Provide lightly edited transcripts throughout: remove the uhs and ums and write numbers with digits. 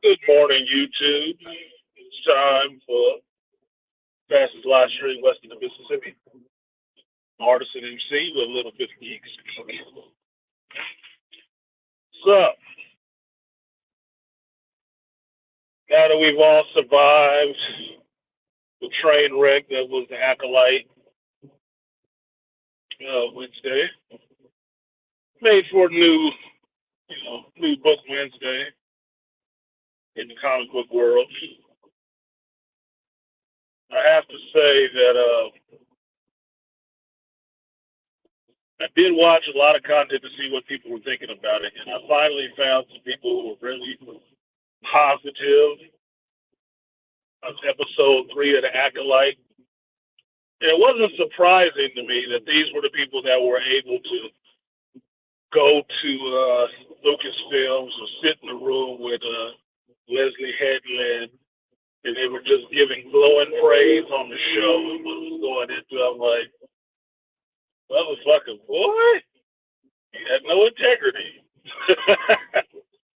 Good morning, YouTube. It's time for fastest live stream west of the Mississippi. Artisan MC with a little bit of geeks. So, now that we've all survived the train wreck that was the Acolyte Wednesday, made for a new book Wednesday in the comic book world. I have to say that I did watch a lot of content to see what people were thinking about it, and I finally found some people who were really positive of episode 3 of the Acolyte. And it wasn't surprising to me that these were the people that were able to go to Lucasfilms or sit in the room with Leslie Headland, and they were just giving glowing praise on the show and what was going into it. I'm like, motherfucker, boy, you had no integrity.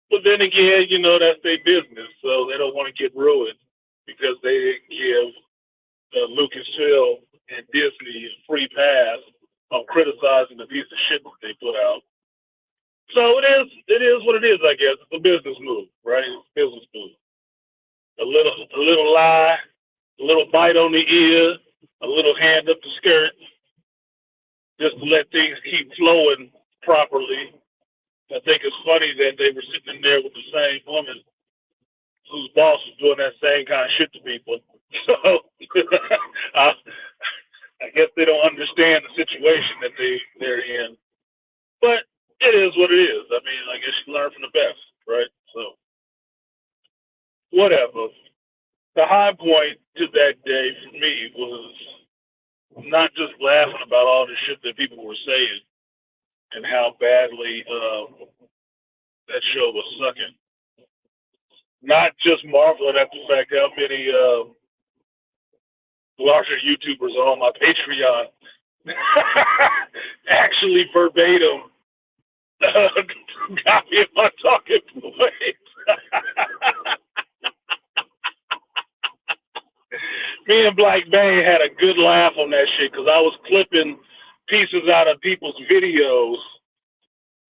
But then again, that's their business, so they don't want to get ruined because they didn't give Lucasfilm and Disney a free pass on criticizing the piece of shit that they put out. So it is what it is, I guess. It's a business move, right? It's a business move. A little lie, a little bite on the ear, a little hand up the skirt, just to let things keep flowing properly. I think it's funny that they were sitting in there with the same woman whose boss was doing that same kind of shit to people. So I guess they don't understand the situation that they're in. But it is what it is. I mean, I guess you learn from the best, right? So whatever. The high point to that day for me was not just laughing about all the shit that people were saying and how badly that show was sucking. Not just marveling at the fact how many larger YouTubers are on my Patreon actually verbatim copy of my talking points. Me and Black Bane had a good laugh on that shit because I was clipping pieces out of people's videos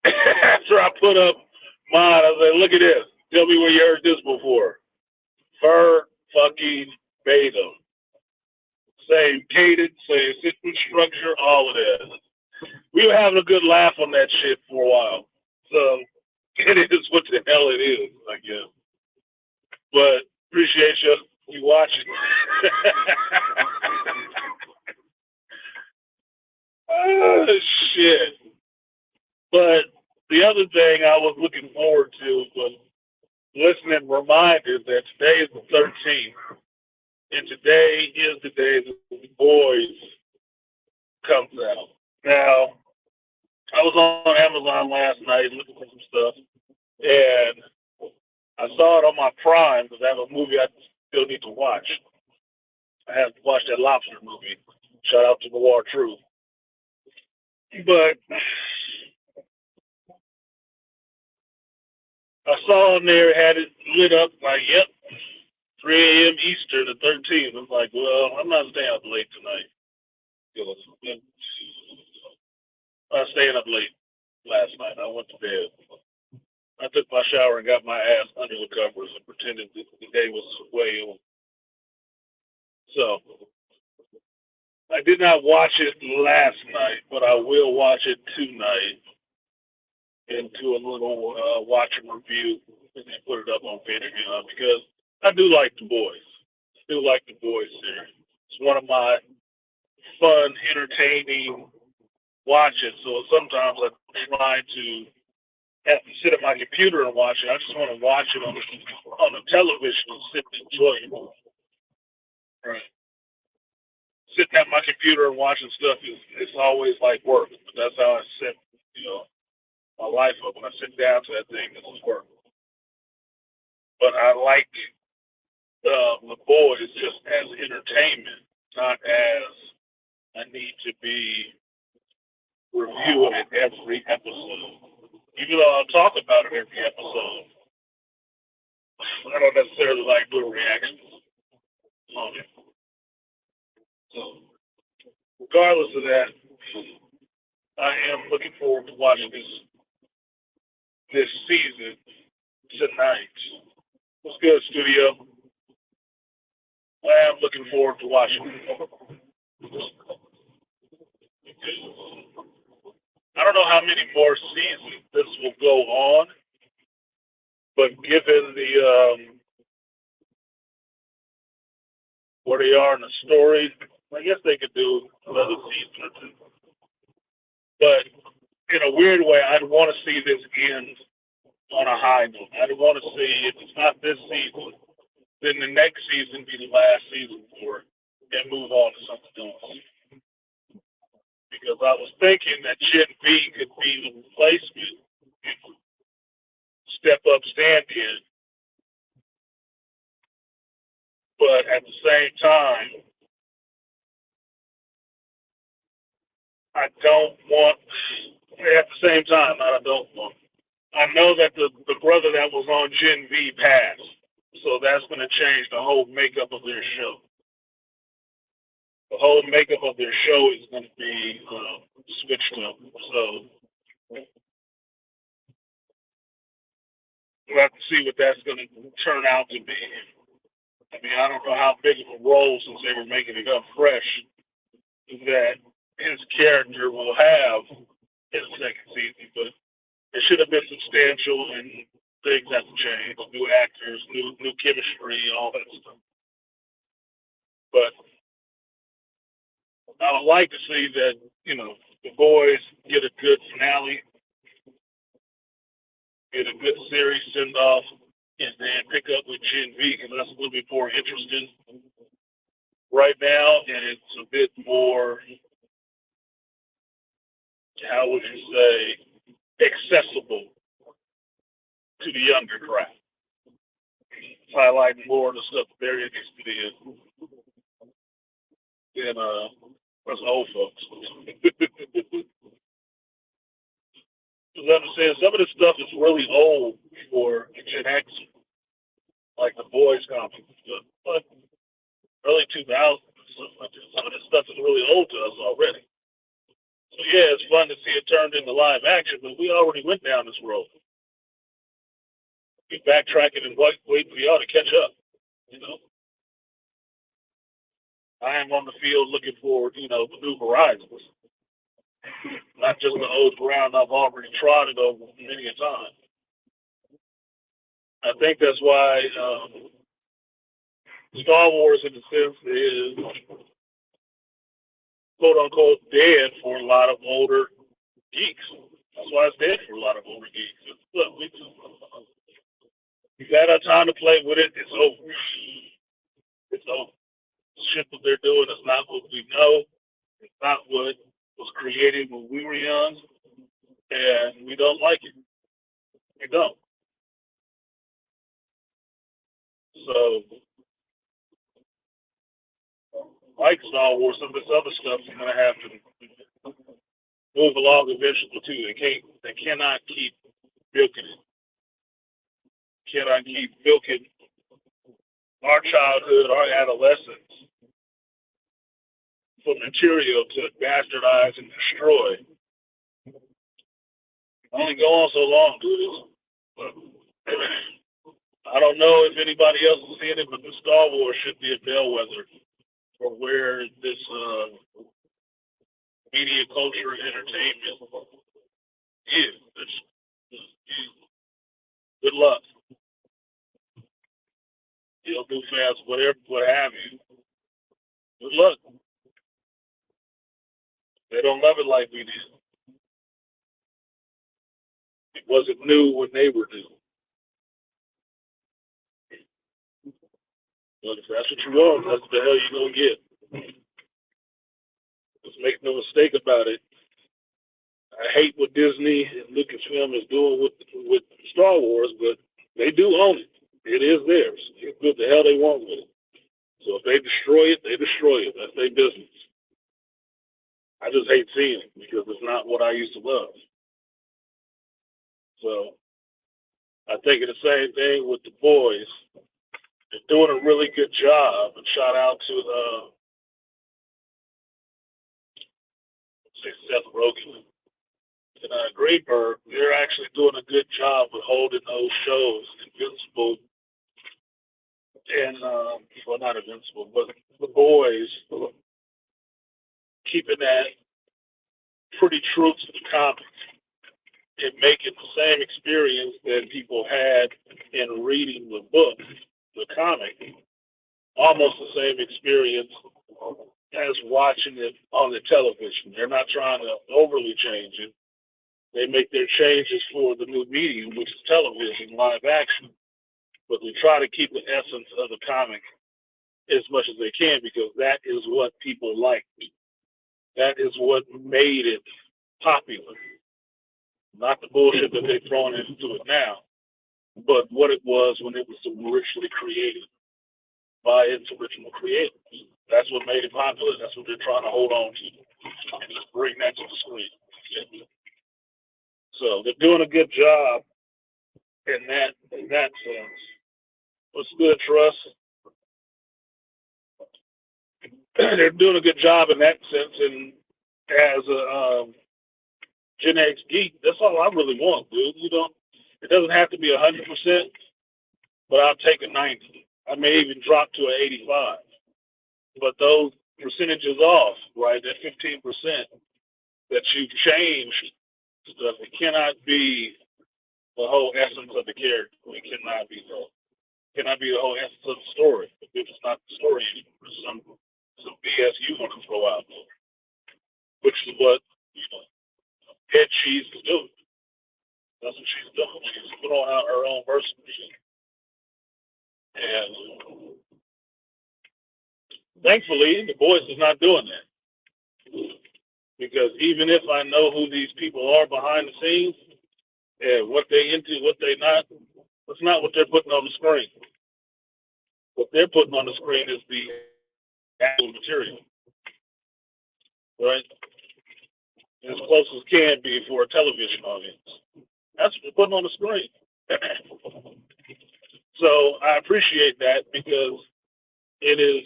after I put up mine. I was like, look at this. Tell me where you heard this before. Fucking Beta. Same cadence, same system structure, all of that. We were having a good laugh on that shit for a while. So it is what the hell it is, I guess. But appreciate you watching. Oh, shit. But the other thing I was looking forward to was listening reminders that today is the 13th. And today is the day that The Boys comes out. Now, I was on Amazon last night looking for some stuff, and I saw it on my Prime because I have a movie I still need to watch. I have to watch that lobster movie. Shout out to Noir Truth. But I saw on there, had it lit up like, yep, 3 a.m. Eastern, the 13th. I'm like, well, I'm not staying up late tonight. I was staying up late last night. I went to bed. I took my shower and got my ass under the covers and pretended that the day was way on. So I did not watch it last night, but I will watch it tonight and do a little watch and review and then put it up on Patreon because I do like The Boys. I do like The Boys series. It's one of my fun, entertaining watches. So sometimes I try to have to sit at my computer and watch it. I just want to watch it on the television and sit and enjoy it. Right. Sitting at my computer and watching stuff it's always like work. But that's how I set, my life up. When I sit down to that thing, it's work. But I like The Boys just as entertainment, not as I need to be reviewing it every episode. Even though I'll talk about it every episode, I don't necessarily like little reactions on it. So, regardless of that, I am looking forward to watching this season tonight. What's good, studio? I am looking forward to watching it. I don't know how many more seasons this will go on, but given the where they are in the story, I guess they could do another season or two. But in a weird way, I'd want to see this end on a high note. I'd want to see, if it's not this season, then the next season be the last season for it and move on to something else. Because I was thinking that Gen V could be the replacement, step up stand in, but at the same time, I don't want, at the same time, I don't want. I know that the brother that was on Gen V passed, so that's going to change the whole makeup of their show. The whole makeup of their show is going to be switched up. So we'll have to see what that's going to turn out to be. I mean, I don't know how big of a role, since they were making it up fresh, that his character will have in the second season, but it should have been substantial, and things have to change. New actors, new chemistry, all that stuff. But I would like to see that, the boys get a good finale, get a good series send off, and then pick up with Gen V, because that's a little bit more interesting right now, and it's a bit more, how would you say, accessible to the younger crowd. It's highlighting more of the stuff that they're interested in than us old folks. Because I'm saying some of this stuff is really old for Gen X, like the boys comics and stuff. But early 2000s, some of this stuff is really old to us already. So yeah, it's fun to see it turned into live action, but we already went down this road. Be backtracking and waiting for y'all to catch up. I am on the field looking for, the new horizons. Not just the old ground I've already trodden over many a time. I think that's why Star Wars, in a sense, is quote unquote dead for a lot of older geeks. That's why it's dead for a lot of older geeks. Look, we've had our time to play with it. It's over. It's over. The shit that they're doing is not what we know. It's not what was created when we were young, and we don't like it. We don't. So, like Star Wars, some of this other stuff is going to have to move along eventually too. They cannot keep milking it. Cannot keep milking our childhood, our adolescence for material to bastardize and destroy. Only go on so long, dude. But I don't know if anybody else is seeing it, but the Star Wars should be a bellwether for where this media culture and entertainment is. Good luck. Do fans, whatever, what have you. Good luck. They don't love it like we did. It wasn't new when they were new. But if that's what you want, that's what the hell you're going to get. Just make no mistake about it. I hate what Disney and Lucasfilm is doing with Star Wars, but they do own it. It is theirs. They can do what the hell they want with it. So if they destroy it, they destroy it. That's their business. I just hate seeing it because it's not what I used to love. So I think it's the same thing with the boys. They're doing a really good job. And shout out to say Seth Rogen and Greenberg. They're actually doing a good job with holding those shows Invincible and well, not Invincible, but The Boys, keeping that pretty true to the comics and making the same experience that people had in reading the book, the comic, almost the same experience as watching it on the television. They're not trying to overly change it. They make their changes for the new medium, which is television, live action. But they try to keep the essence of the comic as much as they can because that is what people like. That is what made it popular. Not the bullshit that they're throwing into it now, but what it was when it was originally created by its original creators. That's what made it popular. That's what they're trying to hold on to and just bring that to the screen. So they're doing a good job in that sense. What's good, Trust? They're doing a good job in that sense, and as a Gen X geek, that's all I really want, dude. It doesn't have to be 100%, but I'll take a 90. I may even drop to an 85. But those percentages off, right? That 15% that you've changed stuff, it cannot be the whole essence of the character. It cannot be the whole essence of the story. If it's not the story anymore, some BS you want to throw out there, which is what Head Cheese is doing. That's what she's doing. She's throwing out her own version. And thankfully, The Boys is not doing that. Because even if I know who these people are behind the scenes and what they into, what they not, that's not what they're putting on the screen. What they're putting on the screen is the actual material, right? As close as can be for a television audience. That's what they're putting on the screen. So I appreciate that because it is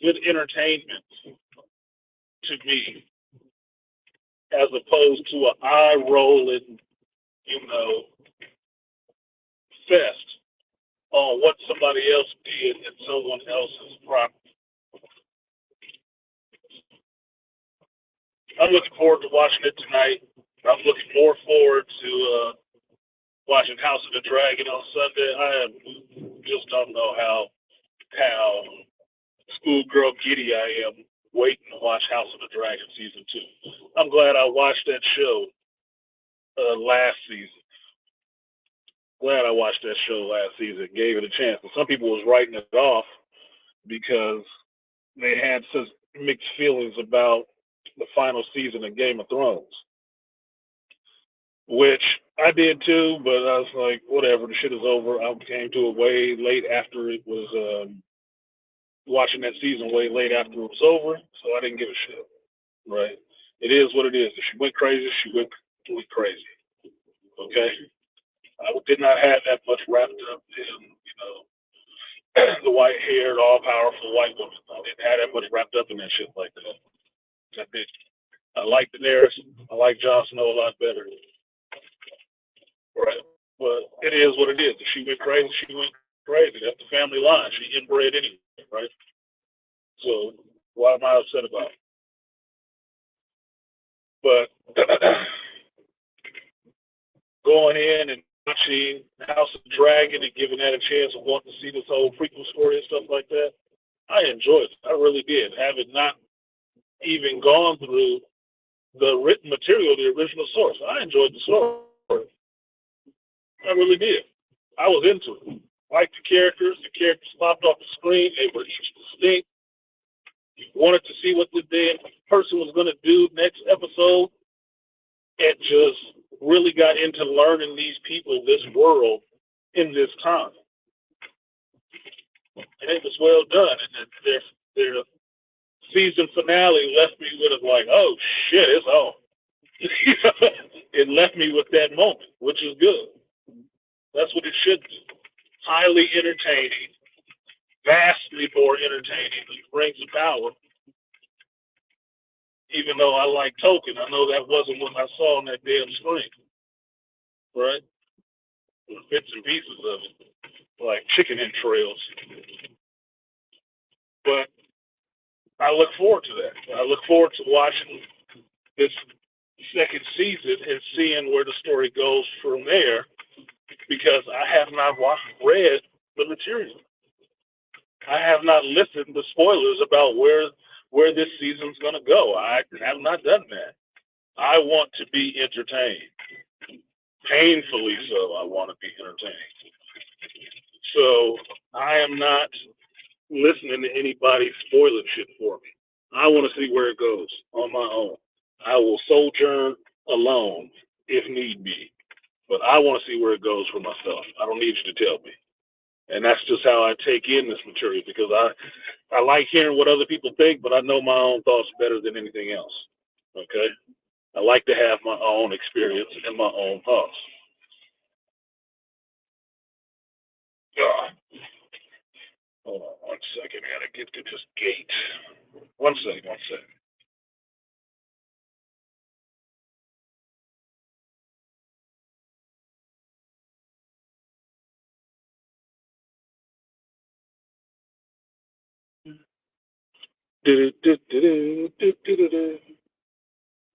good entertainment to me, as opposed to an eye-rolling, fest on what somebody else did in someone else's property. I'm looking forward to watching it tonight. I'm looking more forward to watching House of the Dragon on Sunday. I just don't know how schoolgirl giddy I am waiting to watch House of the Dragon season 2. I'm glad I watched that show last season. Glad I watched that show last season. Gave it a chance. But some people was writing it off because they had such mixed feelings about the final season of Game of Thrones, which I did too. But I was like, whatever. The shit is over. I came to it way late after it was watching that season way late after it was over, so I didn't give a shit. Right? It is what it is. If she went crazy, she went crazy. Okay? I did not have that much wrapped up in, the white-haired, all-powerful white woman. I didn't have that much wrapped up in that shit like that. I did. I like Daenerys. I like Jon Snow a lot better. Right? But it is what it is. If she went crazy, she went crazy. That's the family line. She inbred anyway, right? So why am I upset about it? But going in and watching House of the Dragon and giving that a chance of wanting to see this whole prequel story and stuff like that, I enjoyed it. I really did. Having not even gone through the written material, the original source, I enjoyed the story. I really did. I was into it. Liked the characters. The characters popped off the screen. They were each distinct. You wanted to see what the damn person was going to do next episode. It just really got into learning these people, this world, in this time. And it was well done. And their season finale left me with it like, oh shit, it's on. It left me with that moment, which is good. That's what it should do. Highly entertaining, vastly more entertaining. Rings of Power, even though I like Token, I know that wasn't what I saw on that damn screen, right? Bits and pieces of it, like chicken entrails. But I look forward to that. I look forward to watching this second season and seeing where the story goes from there because I have not read the material. I have not listened to spoilers about where this season's going to go. I have not done that. I want to be entertained. Painfully so, I want to be entertained. So I am not listening to anybody spoiling shit for me. I want to see where it goes on my own. I will sojourn alone if need be, but I want to see where it goes for myself. I don't need you to tell me. And that's just how I take in this material because I like hearing what other people think, but I know my own thoughts better than anything else. Okay? I like to have my own experience and my own thoughts. Hold on 1 second. I gotta get to this gate. 1 second, 1 second.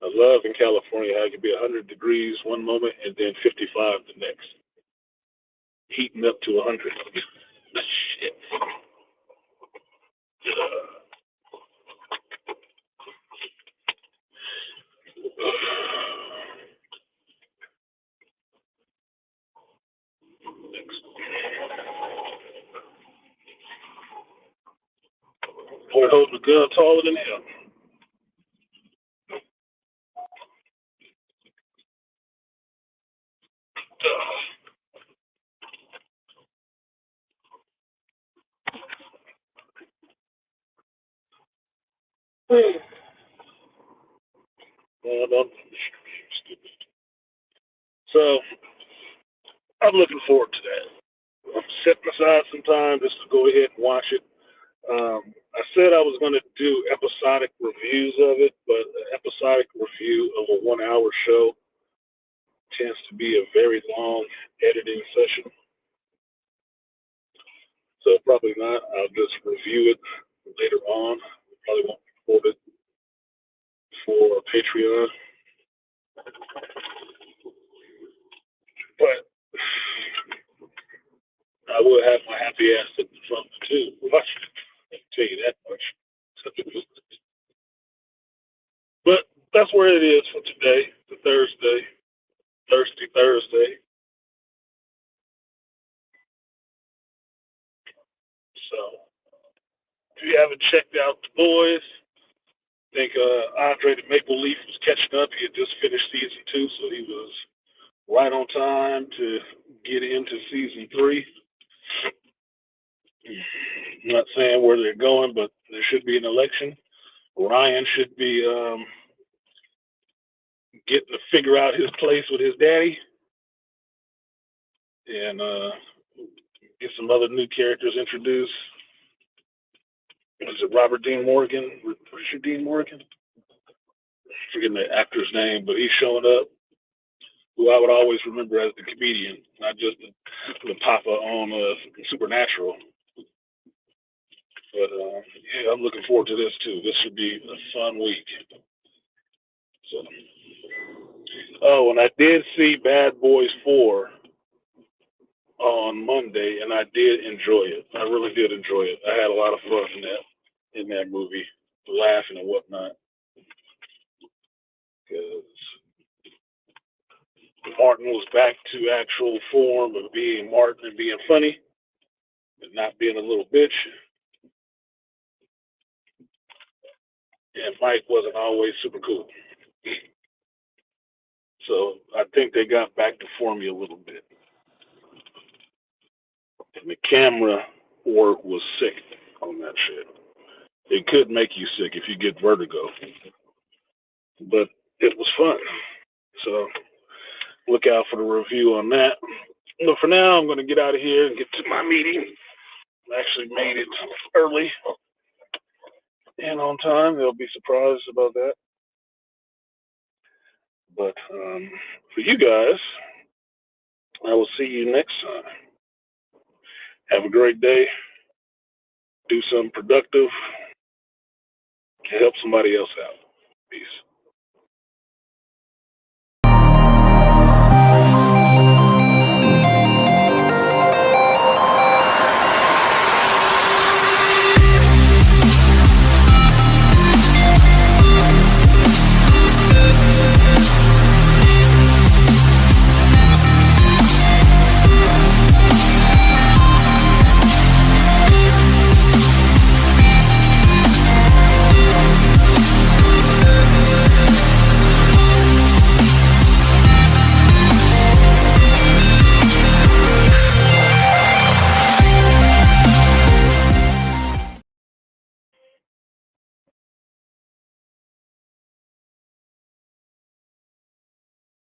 I love in California how it can be 100 degrees one moment and then 55 the next. Heating up to 100. Shit. Boy holding a gun taller than him. Stupid. So I'm looking forward to that. I'm setting aside some time just to go ahead and watch it. I said I was going to do episodic reviews of it, but an episodic review of a 1 hour show tends to be a very long editing session. So probably not. I'll just review it later on. Probably won't record it for Patreon. But I will have my happy ass sitting in front of it too. Watch it. I can tell you that much. But that's where it is for today, the Thirsty Thursday. So if you haven't checked out The Boys, I think Andre the Maple Leaf was catching up. He had just finished season 2, so he was right on time to get into season 3. I'm not saying where they're going, but there should be an election. Ryan should be getting to figure out his place with his daddy and get some other new characters introduced. Is it Robert Dean Morgan? Richard Dean Morgan? I'm forgetting the actor's name, but he's showing up. Who I would always remember as the comedian, not just the papa on Supernatural. But yeah, I'm looking forward to this too. This should be a fun week. So, oh, and I did see Bad Boys 4 on Monday, and I did enjoy it. I really did enjoy it. I had a lot of fun in that movie, laughing and whatnot. Because Martin was back to actual form of being Martin and being funny, and not being a little bitch. And Mike wasn't always super cool. So I think they got back to form a little bit. And the camera work was sick on that shit. It could make you sick if you get vertigo. But it was fun. So look out for the review on that. But for now, I'm going to get out of here and get to my meeting. Actually made it early and on time. They'll be surprised about that. But for you guys, I will see you next time. Have a great day. Do something productive to help somebody else out. Peace.